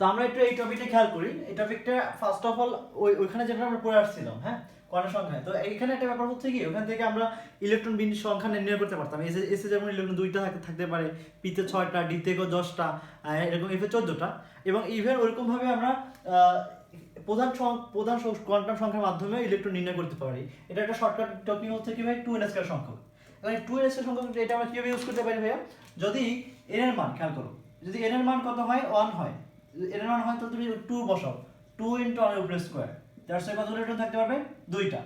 তো আমরা একটু এই টপিকটা খেয়াল করি। এই টপিকটা ফার্স্ট অফ অল ওইখানে যেটা আমরা পড়ে আসছিলাম, হ্যাঁ, কোয়ান্টাম সংখ্যায়। তো এইখানে একটা ব্যাপার হচ্ছে কি, ওখান থেকে আমরা ইলেকট্রন বিন্যাস সংখ্যা নির্ণয় করতে পারতাম। এসে যেমন ইলেকট্রন 2টা থাকতে পারে, পিতে 6টা, ডিতে 10টা, এরকম এফে 14টা, এবং ইভেন ওইরকম ভাবে আমরা প্রধান কোয়ান্টাম সংখ্যার মাধ্যমে ইলেকট্রন নির্ণয় করতে পারি। এটা একটা শর্টকাট টপিক হচ্ছে কি ভাই, 2n স্কয়ার সংখ্যক। এবার 2n স্কয়ার সংখ্যক এটা আমরা কিভাবে ইউজ করতে পারি ভাইয়া, যদি n এর মান খেয়াল করো, যদি n এর মান কত হয়, 1 হয়, n এর মান হয়, তো তুমি 2 বসাও, 2 * 1 এর উপরে স্কয়ার, তার সাথে কত ইলেকট্রন থাকতে পারবে, 2টা।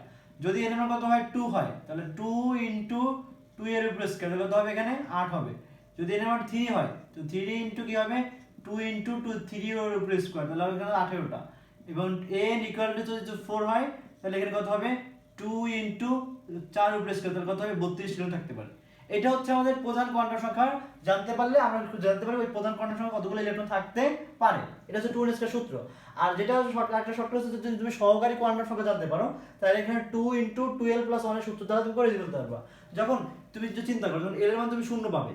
যদি n এর মান কত হয়, 2 হয়, তাহলে 2 * 2 এর উপরে স্কয়ার, তাহলে কত হবে, এখানে 8 হবে। যদি n এর মান 3 হয়, তো 3 কি হবে, 2 * 2, 3 এর উপরে স্কয়ার, তাহলে হবে এখানে 18টা। এবং n = যদি 4 হয়, তাহলে এখানে কত হবে, 2 * 4 এর উপরে স্কয়ার, তাহলে কত হবে, 32 ইলেকট্রন থাকতে পারে। এটা হচ্ছে আমাদের প্রধান কোয়ান্টাম সংখ্যা। জানতে পারলে আমরা জানতে পারবো ওই প্রধান কোয়ান্টাম সংখ্যা কতগুলো ইলেকট্রন থাকতে পারে। এটা হচ্ছে 2n স্কয়ার সূত্র। আর যেটা একটা শর্টকাট হচ্ছে, যদি তুমি সহকারী কোয়ান্টাম সংখ্যা জানতে পারো, তাহলে এখানে 2 * 12 + 1 এর সূত্র দ্বারা তুমি করে দিতে পারবা। যখন তুমি যে চিন্তা করো, যখন l এর মান তুমি 0 পাবে,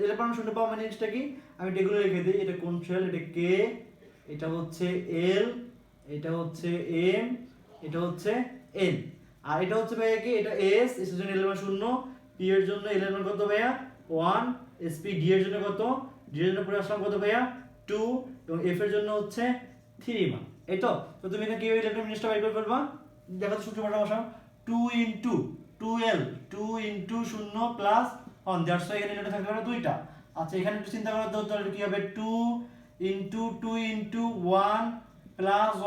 l এর মান 0 পাওয়া মানে জিনিসটা কি, আমি এগুলো লিখে দিই। এটা কোন শেল, এটা k, এটা হচ্ছে l, এটা হচ্ছে m, এটা হচ্ছে n, আর এটা হচ্ছে ভাইয়া কি, এটা s, s এর জন্য l এর মান 0, p এর জন্য l এর মান কত ভাইয়া, 1, sp d এর জন্য কত, d এর জন্য পড়ে আসলাম কত ভাইয়া, 2, এবং f এর জন্য হচ্ছে 3 মান। এই তো তুমি এখানে কিভাবে ইলেকট্রন বিন্যাসটা বের করে ফেলবা, দেখো তো সূত্র বসাও, 2 * 2l, 2 * 0 + 1, দ্যাটস ওয়াই এখানে ইলেকট্রন থাকতে পারে 2টা। আচ্ছা, এখানে একটু চিন্তা করো তো, তাহলে কি হবে, 2 * 2 * 1 +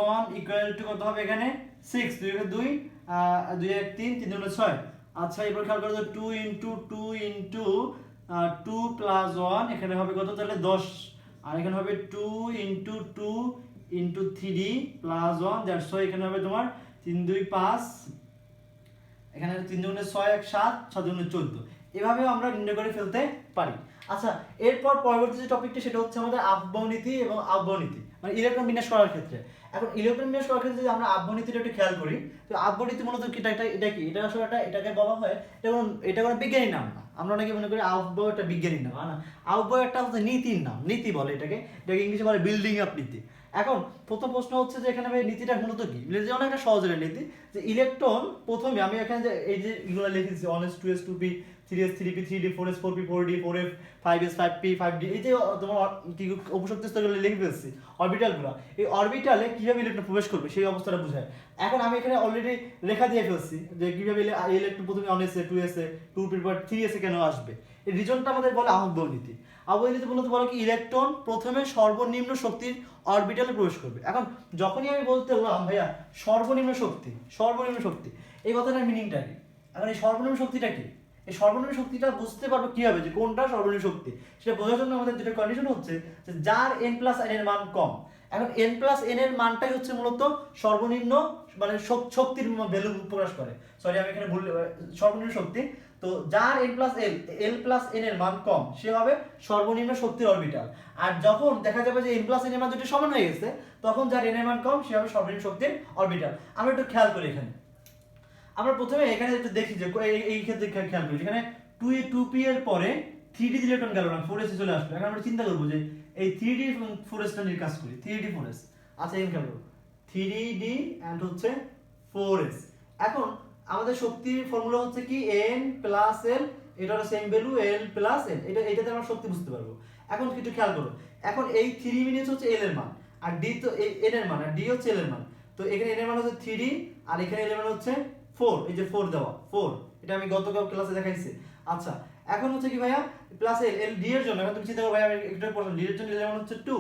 1 = কত হবে, এখানে 6, 2 × 2, 2 × 3, 3 × 6। আচ্ছা, এবার খেয়াল করো তো, 2 * 2 * 2 + 1, এখানে হবে কত, তাহলে 10, আর এখানে হবে 2 * 2 * 3 + 1, দ্যাটস ওয়াই এখানে হবে তোমার 3 × 2 = 5, এখানে 3 × 6 = 7, 6 × 14। এভাবেও আমরা নির্ণয় করে ফেলতে পারি। আচ্ছা, এরপর পরবর্তী যে টপিকটি, সেটা হচ্ছে আমাদের আফবাও নীতি এবং আফবাও নীতি, মানে ইলেকট্রন বিন্যাস করার ক্ষেত্রে। এখন ইলেকট্রন বিন্যাস করার ক্ষেত্রে যদি আমরা আফবাও নীতিটা একটু খেয়াল করি, তো আফবাও নীতি মূলত কি, এটা কি, এটা আসলে এটাকে বলা হয়, এটা কোনো বিজ্ঞানী নাম না। আমরা অনেকে মনে করি আফবাও একটা বিজ্ঞানীর নাম, না, আফবাও একটা হচ্ছে নীতির নাম, নীতি বলে এটাকে ইংলিশে বলে বিল্ডিং আপ নীতি। এখন প্রথম প্রশ্ন হচ্ছে যে এখানে নীতিটা মূলত কি, নীতি অনেকটা সহজ নীতি, যে ইলেকট্রন প্রথমে, আমি এখানে যে এই যে এগুলো লিখেছি, 1s, 2s, 2p, 3s, 3p, 3d, 4s, 4p, 4d, 4f, 5s, 5p, 5d, এই যে তোমার কি উপশক্তি স্তরগুলো লিখে ফেলছি, অরবিটালগুলো, এই অরবিটালে কিভাবে ইলেকট্রন প্রবেশ করবে সেই অবস্থাটা বোঝায়। এখন আমি এখানে অলরেডি লেখা দিয়ে ফেলছি যে কিভাবে ইলেকট্রন প্রথমে 1s, 2s, 2p পর 3s কেন আসবে। এই রিজনটা আমাদের বলে আহ্বান নীতি। আহ্বান নীতি মূলত বলে কি, ইলেকট্রন প্রথমে সর্বনিম্ন শক্তির অরবিটালে প্রবেশ করবে। এখন যখনই আমি বলতে বললাম ভাইয়া সর্বনিম্ন শক্তি, এই কথাটার মিনিংটা কি, এখন এই সর্বনিম্ন শক্তিটা কি, এই সর্বনিম্ন শক্তিটা বুঝতে পারবো কিভাবে, যে কোনটা সর্বনিম্ন শক্তি, সেটা বোঝার জন্য আমাদের যেটা কন্ডিশন হচ্ছে, যে যার n + n এর মান কম। এখন n + n এর মানটাই হচ্ছে মূলত সর্বনিম্ন, মানে শক্তির ভ্যালু প্রকাশ করে। সরি, আমি এখানে ভুল, সর্বনিম্ন শক্তি। তো যার n + n এর মান কম, সে হবে সর্বনিম্ন শক্তির অরবিটাল। আর যখন দেখা যাবে যে n + n এর মান দুটো সমান হয়ে গেছে, তখন যার n এর মান কম, সে হবে সর্বনিম্ন শক্তির অরবিটাল। আমরা একটু খেয়াল করি, এখানে আমরা প্রথমে এখানে একটু দেখি যে এই ক্ষেত্রে খেয়াল করি, এখানে 2p এর পরে 3d ইলেকট্রন গেল না, 4s চলে আসলো। এখন আমরা চিন্তা করবো যে এই 3d 4s টা নিয়ে কাজ করি, 3d 4s। আচ্ছা, এখানে খেয়াল করো, 3d এন্ড হচ্ছে 4s। এখন আমাদের শক্তির ফর্মুলা হচ্ছে কি, n + l, এটা হলো সেম ভ্যালু, l + n, এটাতে আমরা শক্তি বুঝতে পারবো। এখন একটু খেয়াল করো, এখন এই 3 মিনিটস হচ্ছে l এর মান, আর d তো n এর মান, আর d হচ্ছে l এর মান। তো এখানে n এর মান হচ্ছে 3d, আর এখানে l এর মান হচ্ছে 4, এই যে 4 দেওয়া, 4, এটা আমি গতকাল ক্লাসে দেখাইছি। আচ্ছা, এখন হচ্ছে কি ভাইয়া, প্লাস l d এর জন্য, এখন তুমি চিন্তা করো ভাইয়া, আমি একটু পড়লাম, d এর জন্য l এর মান হচ্ছে 2।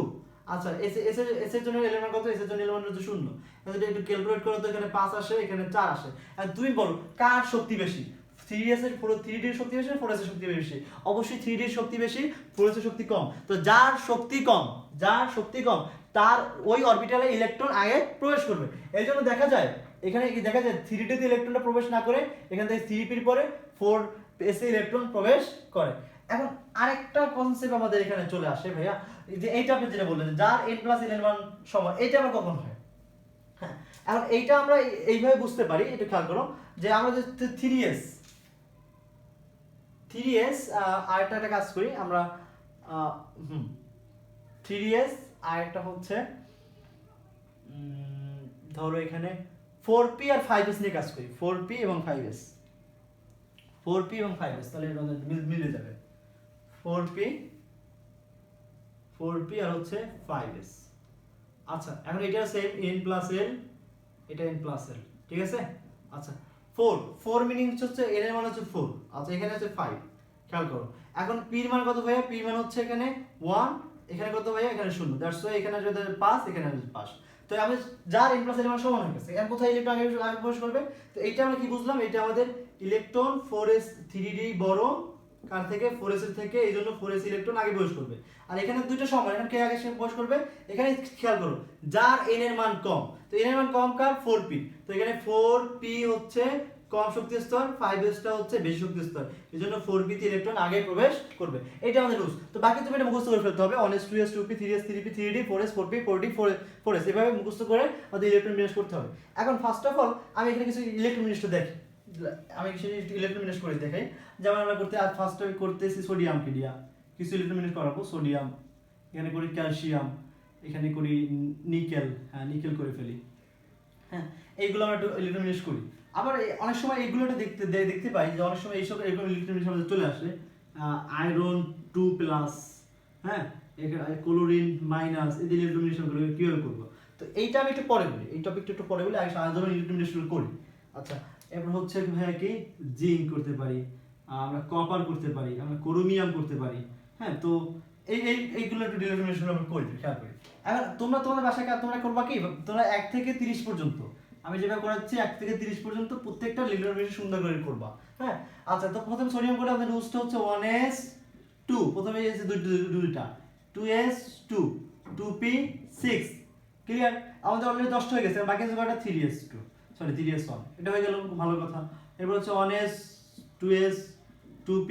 আচ্ছা, s এর জন্য l এর মান কত, s এর জন্য l এর মান হচ্ছে 0। এখন একটু ক্যালকুলেট করো তো, এখানে 5 আসে, এখানে 4 আসে। আর তুমি বলো কার শক্তি বেশি, 3s এর 3d এর শক্তি বেশি, 4s এর শক্তি বেশি? অবশ্যই 3d এর শক্তি বেশি, 4s এর শক্তি কম। তো যার শক্তি কম, তার ওই অরবিটালে ইলেকট্রন আগে প্রবেশ করবে। এই জন্য দেখা যায়, এখানে কি দেখা যায়, 3d তে ইলেকট্রনটা প্রবেশ না করে, এখান থেকে 3p এর পরে 4s এ ইলেকট্রন প্রবেশ করে। এখন আরেকটা কনসেপ্ট আমাদের এখানে চলে আসে ভাইয়া, যে এইটা আপনি যেটা বললেন, যার n + n এর মান সমান, এটা আবার কখন হয়? হ্যাঁ, এখন এইটা আমরা এইভাবে বুঝতে পারি, এটা খেয়াল করো, যে আমরা যে 3s আরেকটা কাজ করি আমরা, 3s আর একটা হচ্ছে ধরো এখানে 4p আর 5s নিয়ে কাজ করি, 4p এবং 5s, 4p এবং 5s, তাহলে এটা মিলে যাবে 4p আর হচ্ছে 5s। আচ্ছা এখন এটা সেম n প্লাস l, এটা n প্লাস l, ঠিক আছে। আচ্ছা 4 মিনিং হচ্ছে n এর মান হচ্ছে 4, আচ্ছা এখানে আছে 5, খেয়াল করো। এখন p এর মান কত ভাইয়া? p এর মান হচ্ছে এখানে 1, এখানে কত ভাইয়া? এখানে 0, দ্যাটস ওয়াই এখানে যদি 5, এখানে আছে 5। তো আমি যার n প্লাস l এর মান সমান হয়ে গেছে, এখন কোথায় ইলেকট্রন আগে প্রবেশ করবে? তো এইটা আমরা কি বুঝলাম? এটা আমাদের ইলেকট্রন 4s 3d বড় কার থেকে? 4s এর থেকে, এইজন্য 4s ইলেকট্রন আগে প্রবেশ করবে। আর এখানে দুইটা সমান, এখানে কে আগে প্রবেশ করবে? এখানে খেয়াল করো যার n এর মান কম, তো n এর মান কম কার? 4p, তো এখানে 4p হচ্ছে কম শক্তি স্তর, 5s টা হচ্ছে বেশি শক্তি স্তর, এজন্য 4p তে ইলেকট্রন আগে প্রবেশ করবে। এটা আমাদের রুলস। তো বাকি তুমি এটা মুখস্থ করে ফেলতে হবে, 1s 2s 2p 3s 3p 3d 4s 4p 4d 4s, এভাবে মুখস্থ করে আমাদের ইলেকট্রন বিন্যাস করতে হবে। এখন ফার্স্ট অফ অল আমি এখানে কিছু ইলেকট্রন বিন্যাসটা দেখি, আমি কিছু ইলেকট্রন বিন্যাস করে দেখাই। যেমন আমরা করতে আজ ফার্স্ট আমি করতেছি সোডিয়ামকে দিয়া কিছু ইলেকট্রন বিন্যাস করাবো। সোডিয়াম, এখানে করি ক্যালসিয়াম, এখানে করি নিকেল, হ্যাঁ নিকেল করে ফেলি, হ্যাঁ এইগুলো আমরা একটু ইলেকট্রন বিন্যাস করি। আবার অনেক সময় এইগুলো দেখতে পাই যে অনেক সময় এইসব এরকম ইলেকট্রন বিন্যাস আমাদের চলে আসে, আয়রন 2 প্লাস, হ্যাঁ ক্লোরিন মাইনাস, এই ইলেকট্রন বিন্যাসগুলো কিভাবে করবো, তো এইটা আমি একটু পরে বলি, এই টপিকটা একটু পরে বলি, আগে সাধারণ ইলেকট্রন বিন্যাসগুলো করি। আচ্ছা এরপর হচ্ছে ভাইয়া কি জিঙ্ক করতে পারি, আমরা কপার করতে পারি, আমরা ক্রোমিয়াম করতে পারি, হ্যাঁ তো এইগুলো একটু ইলেকট্রন বিন্যাসগুলো আমরা করি, খেয়াল করি। এখন তোমরা তোমাদের বাসায় তোমরা করবা কি, তোমরা 1 থেকে 30 পর্যন্ত, আমি যেভাবে করাচ্ছি 1 থেকে 30 পর্যন্ত প্রত্যেকটা ইলেকট্রন বিন্যাস সুন্দর করে করবা, হ্যাঁ। আচ্ছা তো প্রথমে সোডিয়াম করে আমাদের রুলসটা হচ্ছে 1s2, প্রথমে এই যে দুইটা 2s2 2p6, ক্লিয়ার। আমাদের অলরেডি 10টা হয়ে গেছে, বাকি আছে কয়টা? 3s2, সরি 3s1, এটা হয়ে গেল ভালো কথা। এরপর হচ্ছে 1s 2s 2p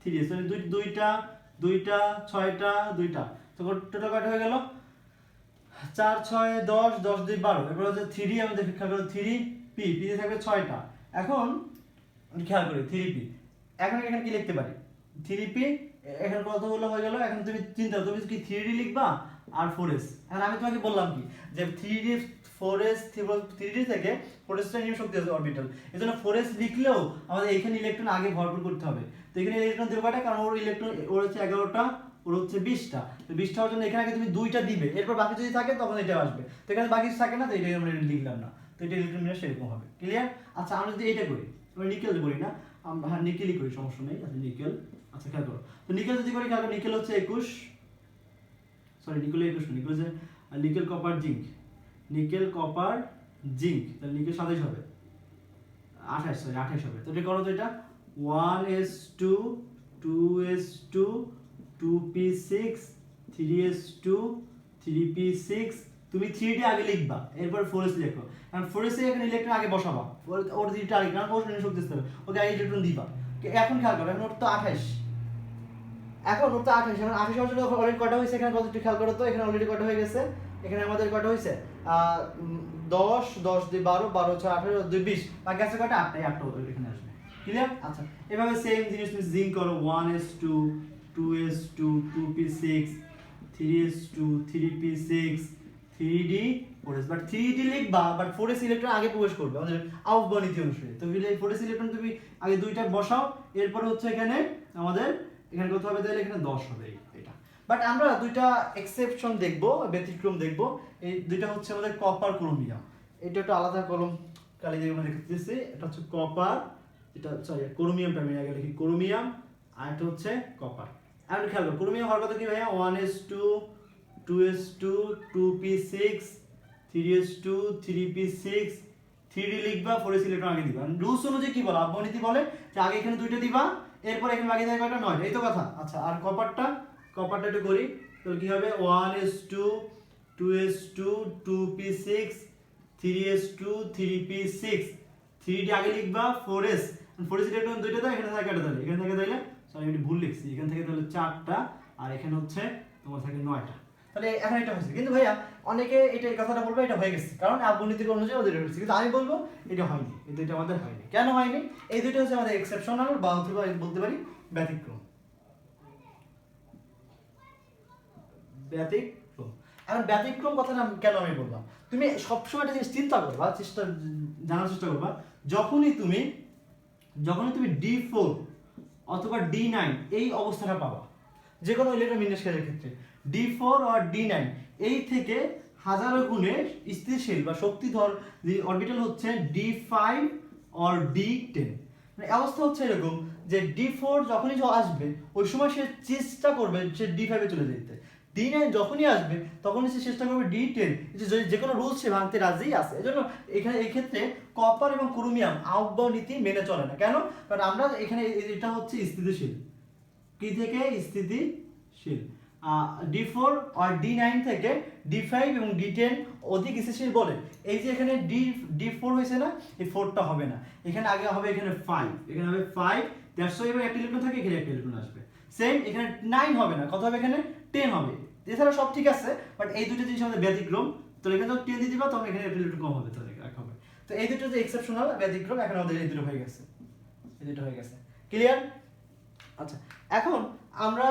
3s, মানে দুইটা 6টা 2টা, তো টোটাল কয়টা হয়ে গেল? 4 6 10 10 2 12। এরপর হচ্ছে 3 আমাদের খেয়াল করো 3p, p তে থাকবে 6টা। এখন খেয়াল করি 3p, এখন এখানে কি লিখতে পারি? 3p এখানে কতগুলো হয়ে গেল? এখন তুমি চিন্তা, তুমি কি 3d লিখবা আর 4s? এখন আমি তোমাকে বললাম কি যে 3d 4s 3d থেকে 4s টা নিয়ে শক্তি আছে অরবিটাল, এজন্য 4s লিখলেও আমাদের এখানে ইলেকট্রন আগে ভরপুর করতে হবে। তো এখানে ইলেকট্রন দেবে কয়টা? কারণ ওর ইলেকট্রন ওর হচ্ছে 11টা, ওর হচ্ছে 20টা, তো 20টা হওয়ার জন্য এখানে আগে তুমি 2টা দিবে, এরপর বাকি যদি থাকে তখন এটা আসবে। তো এখানে বাকি থাকে না, তো এটা আমরা লিখলাম না, তো এটা ইলেকট্রন বিন্যাস সেরকম হবে, ক্লিয়ার। আচ্ছা আমরা যদি এটা করি, আমরা নিকেল করি না, আমরা হ্যাঁ নিকেলই করি, সমস্যা নেই। আচ্ছা নিকেল, আচ্ছা খেয়াল করো, তো নিকেল যদি করি খেয়াল করো, নিকেল হচ্ছে 21, সরি নিকেল 21 নিকেল হচ্ছে nickel copper zinc, nickel copper zinc, তাহলে নিকেল 27 হবে, 28, সরি 28 হবে। তো এটা করো, তো এটা 1s2 2s2 2p6 3s2 3p6, তুমি 3d আগে লিখবা, এরপর 4s লিখো, কারণ 4s এ এখানে ইলেকট্রন আগে বসাবা, ওর দিকটা আগে, কারণ ওর শক্তি স্তর, ওকে আগে ইলেকট্রন দিবা। এখন খেয়াল করো, এখন ওর তো 28, এখন ওর তো 28, এখন 28 হওয়ার জন্য অলরেডি কয়টা হয়েছে? এখানে কত একটু খেয়াল করো তো, এখানে অলরেডি কয়টা হয়ে গেছে? এখানে আমাদের কয়টা হয়েছে? 10 10 2 12 12 6 18 2 20, বাকি আছে কয়টা? 8টা, 8টা এখানে আসবে, ক্লিয়ার। আচ্ছা এভাবে সেম জিনিস তুমি জিঙ্ক করো, 1s2 2s2 2p6 3s2 3p6 3d 4s, but 3d লিখবা, বাট 4s ইলেকট্রন আগে প্রবেশ করবে আমাদের আউটবাউন্ড নীতি অনুসারে। তো 4s ইলেকট্রন তুমি আগে দুইটা বসাও, এরপর হচ্ছে এখানে আমাদের এখানে কত হবে? তাহলে এখানে 10 হবে এটা। বাট আমরা দুইটা এক্সেপশন দেখব, ব্যতিক্রম দেখব। এই দুইটা হচ্ছে আমাদের কপার ক্রোমিয়াম, এটা একটা আলাদা কলম কালি দিয়ে আমরা লিখতেছি, এটা হচ্ছে কপার, এটা সরি ক্রোমিয়ামটা আমি আগে লিখি, ক্রোমিয়াম, আর এটা হচ্ছে কপার। আর খেয়াল করো ক্রোমিয়াম হওয়ার কথা কি ভাইয়া? 1s2 2s2 2p6 3s2 3p6 3d লিখবা, 4s ইলেকট্রন আগে দিবা। রুলস অনুযায়ী কি বলে? আব্বনীতি বলে যে আগে এখানে দুইটা দিবা, এরপর এখানে বাকি থাকে কয়টা? 9টা, এই তো কথা। আচ্ছা আর কপারটা একটু করি, তাহলে কি হবে? 1s2 2s2 2p6 3s2 3p6 3d আগে লিখবা, 4s ইলেকট্রন দুইটা দাও, এখানে থাকে কয়টা? তাহলে এখানে থাকে, তাহলে সরি আমি ভুল লিখছি, এখানে থেকে তাহলে 4টা, আর এখানে হচ্ছে তোমার থাকে 9টা। তাহলে এখন এটা হয়েছে, কিন্তু ভাইয়া অনেকে এটা এই কথাটা বলবে এটা হয়ে গেছে, কারণ আবনীতিক অনুযায়ী ওদের হয়েছে, কিন্তু আমি বলবো এটা হয়নি, এই দুইটা আমাদের হয়নি। কেন হয়নি? এই দুইটা হচ্ছে আমাদের এক্সেপশনাল, বা বলতে পারি ব্যতিক্রম। এখন ব্যতিক্রম কথাটা কেন আমি বললাম, তুমি সবসময় একটা জিনিস চিন্তা করবা, জানার চেষ্টা করবা, যখনই তুমি D4 অথবা D9 এই অবস্থাটা পাবা যে কোনো ইলেকট্রোমিনাসের ক্ষেত্রে, D4 আর D9 এই থেকে হাজারো গুণে স্থিতিশীল বা শক্তিধর অরবিটাল হচ্ছে D5 আর D10। মানে অবস্থা হচ্ছে এরকম যে D4 যখনই আসবে ওই সময় সে চেষ্টা করবে সে D5 এ চলে যেতে, D9 যখনই আসবে তখনই সে চেষ্টা করবে D10, যে কোনো রুলস সে ভাঙতে রাজি আছে। এজন্য এখানে এই ক্ষেত্রে কপার এবং ক্রোমিয়াম আউটবাউন্ড নীতি মেনে চলে না। কেন? কারণ আমরা এখানে এটা হচ্ছে স্থিতিশীল, কি থেকে স্থিতিশীল, D4 আর D9 থেকে D5 এবং D10 অধিক স্থিতিশীল বলে। এই যে এখানে D4 হয়েছে না, এই 4টা হবে না, এখানে আগে হবে এখানে 5, এখানে হবে 5, দ্যাটস ওয়াই এবার একটা ইলেকট্রন থাকে, এখানে একটা ইলেকট্রন আসবে। সেম এখানে 9 হবে না, কত হবে এখানে 10 হবে। এছাড়া সব ঠিক আছে, বাট এই দুটো জিনিস আমাদের ব্যতিক্রম। তো এখানে যখন 10 দিয়ে দিবা তখন এখানে একটা ইলেকট্রন কম হবে, তাহলে রাখা হবে। তো এই দুটো যে এক্সেপশনাল ব্যতিক্রম, এখন আমাদের এই দুটো হয়ে গেছে, এই দুটো হয়ে গেছে। ক্লিয়ার? আচ্ছা, এখন আমরা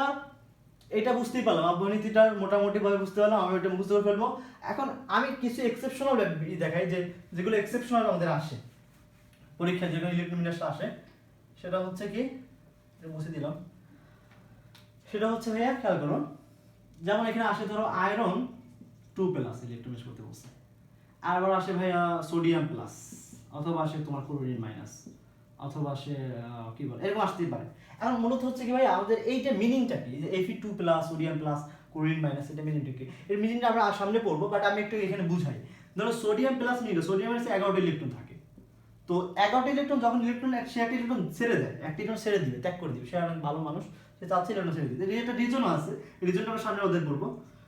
এটা বুঝতেই পারলাম, আবহাওয়া মোটামুটি ভাবে বুঝতে পারলাম, আমি এটা মুখস্থ করে ফেলবো। এখন আমি কিছু এক্সেপশনাল দেখাই যে যেগুলো এক্সেপশনাল আমাদের আসে পরীক্ষায়, যেগুলো ইলেকট্রোমিনাসটা আসে, সেটা হচ্ছে কি, মুছে দিলাম, সেটা হচ্ছে ভাইয়া খেয়াল করুন, যেমন এখানে আসে ধরো আয়রন 2+ ইলেকট্রোমিনাস করতে বলছে, আর আবার আসে ভাইয়া সোডিয়াম প্লাস, অথবা আসে তোমার ক্লোরিন মাইনাস, অথবা আসে কি বলে, এরকম আসতেই পারে। এখন মূলত হচ্ছে কি ভাই, আমাদের এইটা মিনিংটা কি, যে Fe2+, sodium plus, chlorine minus, এটা মিনিংটা কি, এর মিনিংটা আমরা সামনে পড়বো, বাট আমি একটু এখানে বুঝাই। ধরো সোডিয়াম প্লাস নিল, সোডিয়াম প্লাসে 11টা ইলেকট্রন থাকে। তো 11টা ইলেকট্রন যখন সে একটা ইলেকট্রন ছেড়ে দেয়, একটা ইলেকট্রন ছেড়ে দিবে, ত্যাগ করে দিবে, সে অনেক ভালো মানুষ, সে চাচ্ছে ইলেকট্রন ছেড়ে দিতে, একটা রিজনও আছে, এই রিজনটা আমরা সামনে ওদের বলবো।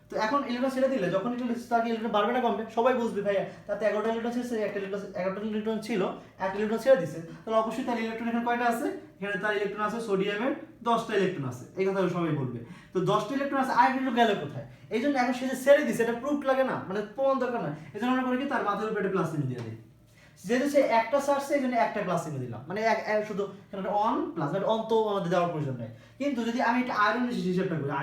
তো এখন ইলেকট্রন ছেড়ে দিলে যখন তাকে ইলেকট্রন বাড়বে না কমবে, সবাই বুঝবে ভাইয়া তাতে 11টা ইলেকট্রন ছেড়েছে, একটা ইলেকট্রন 11টা ইলেকট্রন ছিল, একটা ইলেকট্রন ছেড়ে দিছে, তাহলে অবশ্যই তার ইলেকট্রন এখানে কয়টা আছে, এখানে তার ইলেকট্রন আছে সোডিয়ামের 10টা ইলেকট্রন আছে, এই কথা সবাই বলবে। তো 10টা ইলেকট্রন আছে, আর ইলেকট্রন গেল কোথায়? এই জন্য এখন সে যে ছেড়ে দিছে এটা প্রুফ লাগে না, মানে প্রমাণ দরকার না, এই জন্য আমরা করি কি, তার মাথার উপরে প্লাস চিহ্ন দিয়ে দিই, যেহেতু সে একটা ছাড়ছে এই জন্য একটা প্লাস চিহ্ন দিলাম, মানে শুধু অন প্লাস, অন তো আমাদের দেওয়ার প্রয়োজন নেই। কিন্তু যদি আমি এটা আয়রন হিসেবটা করি,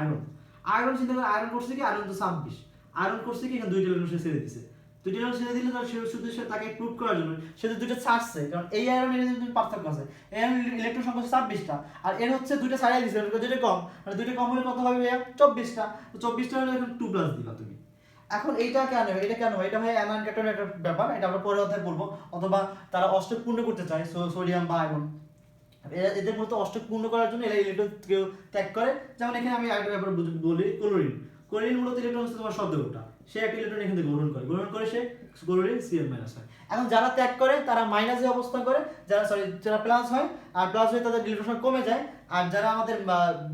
আয়রন চিন্তা করি, আয়রন করছে কি, আয়রন তো 26, আয়রন করছে কি, এখানে 2টা ইলেকট্রন সে ছেড়ে দিছে, 2টা ইলেকট্রন ছেড়ে দিলে তার শুধু সে তাকে প্রুভ করার জন্য সে তো 2টা ছাড়ছে, কারণ এই আয়রন এর যদি পার্থক্য আছে, এই আয়রন ইলেকট্রন সংখ্যা 26টা, আর এর হচ্ছে 2টা ছাড়াই দিছে, 2টা কম, মানে 2টা কম হলে কত হবে ভাইয়া, 24টা, তো 24টা হলে এখন 2+ দিবা তুমি। এখন এইটা কেন, এটা কেন, এটা ভাই অ্যানায়ন ক্যাটায়নের একটা ব্যাপার, এটা আমরা পরের অধ্যায়ে বলবো, অথবা তারা অষ্টক পূর্ণ করতে চায় সোডিয়াম বা আয়রন, এদের মতো অষ্টক পূর্ণ করার জন্য এরা ইলেকট্রন কেউ ত্যাগ করে। যেমন এখানে আমি আরেকটা ব্যাপার বলি, ক্লোরিন মূলত ইলেকট্রন হচ্ছে তোমার শব্দটা, সে একটা ইলেকট্রন এখান থেকে গ্রহণ করে সে ক্লোরিন Cl- হয়। এখন যারা ত্যাগ করে তারা মাইনাসে অবস্থান করে, যারা প্লাস হয়, আর প্লাস হয়ে তাদের ইলেকট্রন কমে যায়, আর যারা আমাদের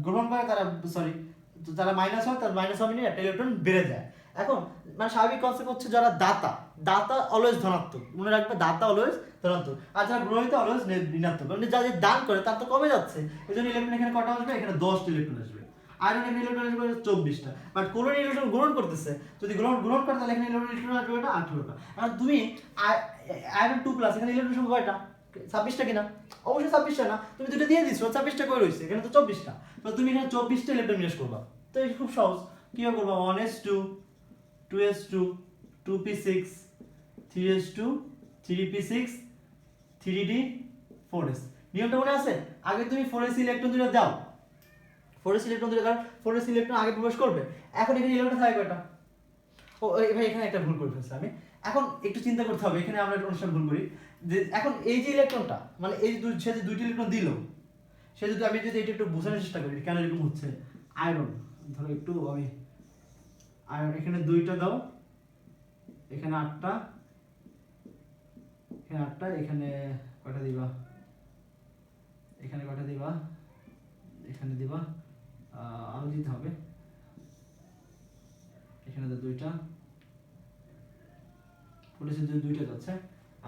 গ্রহণ করে তারা যারা মাইনাস হয় তার মাইনাস হবে, একটা ইলেকট্রন বেড়ে যায়। এখন মানে স্বাভাবিক কনসেপ্ট হচ্ছে যারা দাতা অলওয়েজ ধনাত্মক, মনে রাখবে দাতা অলওয়েজ ধনাত্মক, আর যারা গ্রহিতা অলওয়েজ ঋণাত্মক, মানে যাদের দান করে তার তো কমে যাচ্ছে, এই জন্য ইলেকট্রন এখানে কটা আসবে, এখানে 10টা ইলেকট্রন আসবে, আয়রন এখানে ইলেকট্রন আসবে 24টা, বাট ক্লোরিন ইলেকট্রন গ্রহণ করতেছে, যদি গ্রহণ করে তাহলে এখানে ইলেকট্রন আসবে 18টা। এখন তুমি আয়রন 2+, এখানে ইলেকট্রন সংখ্যা কয়টা, 26টা কিনা, অবশ্যই 26টা না, তুমি দুটো দিয়ে দিছো, 26টা কই রইছে, এখানে তো 24টা, তো তুমি এখানে 24টা ইলেকট্রন নিয়ে করবা। তো এই খুব সহজ, কিভাবে করবা, 1s2 2s2 2p6 3s2 3p6 3d 4s, নিয়মটা মনে আছে? আগে তুমি 4s ইলেকট্রন দুটো দাও, 4s ইলেকট্রন দুটো দাও, 4s ইলেকট্রন আগে প্রবেশ করবে, এখন এখানে ইলেকট্রন থাকে কয়টা, ও ভাই এখানে একটা ভুল করে ফেলছি আমি, এখন একটু চিন্তা করতে হবে, এখানে আমরা অনুষ্ঠান ভুল করি, যে এখন এই যে ইলেকট্রনটা, মানে এই সে যে 2টি ইলেকট্রন দিল, সে যদি আমি যদি এটা একটু বোঝানোর চেষ্টা করি কেন এরকম হচ্ছে, আয়রন ধরো একটু আমি আয়রন এখানে 2টা দাও, এখানে 8টা, এখানে 8টা, এখানে কয়টা দিবা, এখানে কয়টা দিবা, এখানে দিবা আরো দিতে হবে, এখানে তো 2টা, পুলিশে 2টা যাচ্ছে,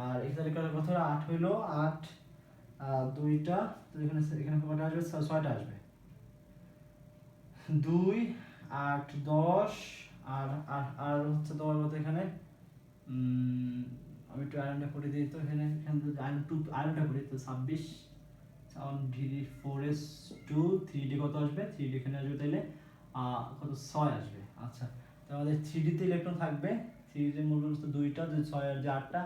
আর এখানে করার কথা 8 হইলো, 8 2টা, তো এখানে কয়টা আসবে, 6টা আসবে, 2 8 10, আর আর হচ্ছে তোমার মতো এখানে আমি একটু আয়রনটা করে দিই, তো এখানে আয়রনটা করি, তো 26 4s2 3d কত আসবে, 3d এখানে আসবে তাইলে কত 6 আসবে। আচ্ছা, তো আমাদের 3D তে ইলেকট্রন থাকবে, 3D তে মূল বস্তু 2টা, 6 আর 8টা,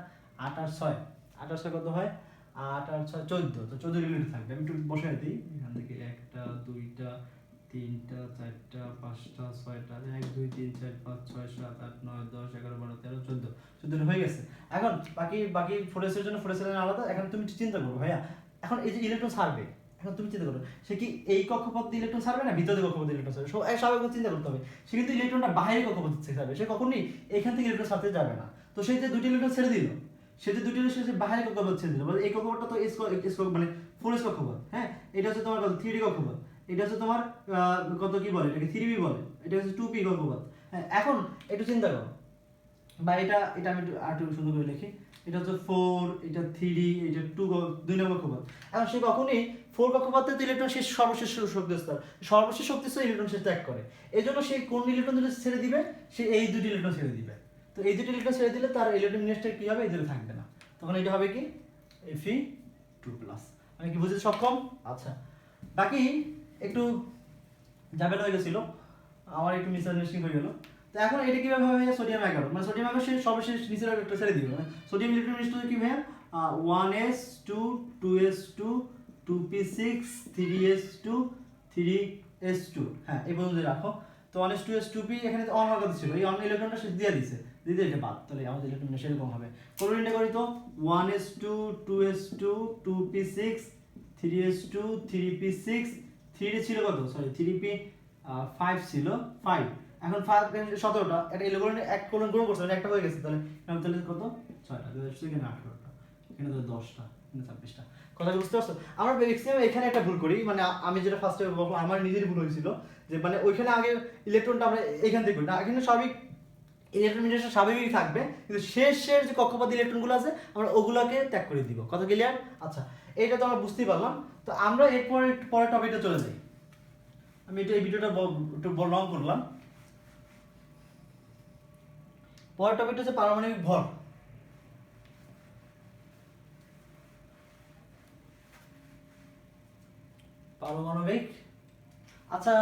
8 আর 6, 8 আর 6 কত হয়? 8 আর 6 14, তো 14 ইলেকট্রন থাকবে। আমি একটু বসাই দিই এখান থেকে 1টা 2টা 3টা 4টা 5টা 6টা 1 2 3 4 5 6 7 8 9 10 11 12 13 14, 14 হয়ে গেছে। এখন বাকি ফোরেসের জন্য ফোরেসের আলাদা। এখন তুমি চিন্তা করো ভাইয়া, এখন এই যে ইলেকট্রন ছাড়বে, এখন তুমি চিন্তা করো সে কি এই কক্ষপথ দিয়ে ইলেকট্রন ছাড়বে না ভিতরে কক্ষপথ দিয়ে ইলেকট্রন ছাড়বে? স্বাভাবিক চিন্তা করতে হবে, সে কিন্তু ইলেকট্রনটা বাইরে কক্ষপথ থেকে ছাড়বে, সে কখনোই এখান থেকে ইলেকট্রন ছাড়তে যাবে না। তো সেই যে দুটি ইলেকট্রন ছেড়ে দিল, সে যে দুটি ইলেকট্রন সে বাইরে কক্ষপথ ছেড়ে দিল, মানে এই কক্ষপথটা তো মানে ফোরেস কক্ষপথ, হ্যাঁ, এটা হচ্ছে তোমার কত 3D কক্ষপথ, এটা হচ্ছে তোমার কত কি বলে এটাকে 3B বলে, এটা হচ্ছে 2P কক্ষপথ। হ্যাঁ, এখন একটু চিন্তা করো, বা এটা আমি একটু সুন্দর করে লিখি, এটা হচ্ছে 4, এটা 3, এটা 2 নম্বর কক্ষপথ। এখন সে কখনোই 4 কক্ষপথে তো ইলেকট্রন শেষ সর্বশেষ শক্তিস্তর, সর্বশেষ শক্তিস্তর ইলেকট্রন সে ত্যাগ করে। এই জন্য সে কোন ইলেকট্রন দুটো ছেড়ে দিবে? সে এই দুটি ইলেকট্রন ছেড়ে দিবে। তো এই দুটি ইলেকট্রন ছেড়ে দিলে তার ইলেকট্রন বিন্যাসটা কি হবে? এই দুটো থাকবে না, তখন এটা হবে কি Fe2+। আমি কি বুঝতে সক্ষম? আচ্ছা, বাকি একটু ঝামেলা হয়ে গেছিল, আমার একটু মিসআন্ডারস্ট্যান্ডিং হয়ে গেল। তো এখন এটা কিভাবে হবে? সোডিয়াম 11, মানে সোডিয়াম 11 সে সর্বশেষ নিচের একটা ছেড়ে দিবে, মানে সোডিয়াম ইলেকট্রন বিন্যাসটা কি ভাইয়া? 1s2 2s2 2p6 3s2 3s2, হ্যাঁ এই পর্যন্ত রাখো। তো 1s 2s 2p এখানে অন হওয়ার কথা ছিল, এই অন ইলেকট্রনটা সে দিয়ে দিয়েছে, দিতে এটা বাদ, তাহলে আমাদের ইলেকট্রন বিন্যাস এরকম হবে। ক্লোরিনটা করি তো 1s2 2s2 2p6 3s2 3p6, 3 ছিল কত? সরি 3p 5 ছিল 5। এখন 5 17টা, এটা ইলেকট্রন এক কোলন গ্রহণ করছে, একটা হয়ে গেছে, তাহলে নাম তাহলে কত? 6টা, এখানে 18টা, এখানে তো 10টা, এখানে 26টা। কথা বুঝতে পারছো? আমরা ম্যাক্সিমাম এখানে একটা ভুল করি, মানে আমি যেটা ফার্স্টে বলবো আমার নিজেরই ভুল হয়েছিল, যে মানে ওইখানে আগে ইলেকট্রনটা আমরা এখান থেকে করি না, এখানে স্বাভাবিক ইলেকট্রন বিন্যাসটা স্বাভাবিক থাকবে, কিন্তু শেষের যে কক্ষপথ ইলেকট্রনগুলো আছে আমরা ওগুলোকে ত্যাগ করে দিব। কথা ক্লিয়ার? আচ্ছা, এটা তো আমরা বুঝতেই পারলাম। তো আমরা এরপর পরের টপিকটা চলে যাই। আমি এটা এই ভিডিওটা একটু লং করলাম। পরের টপিকটা হচ্ছে পারমাণবিক ভর। পারমাণবিক, আচ্ছা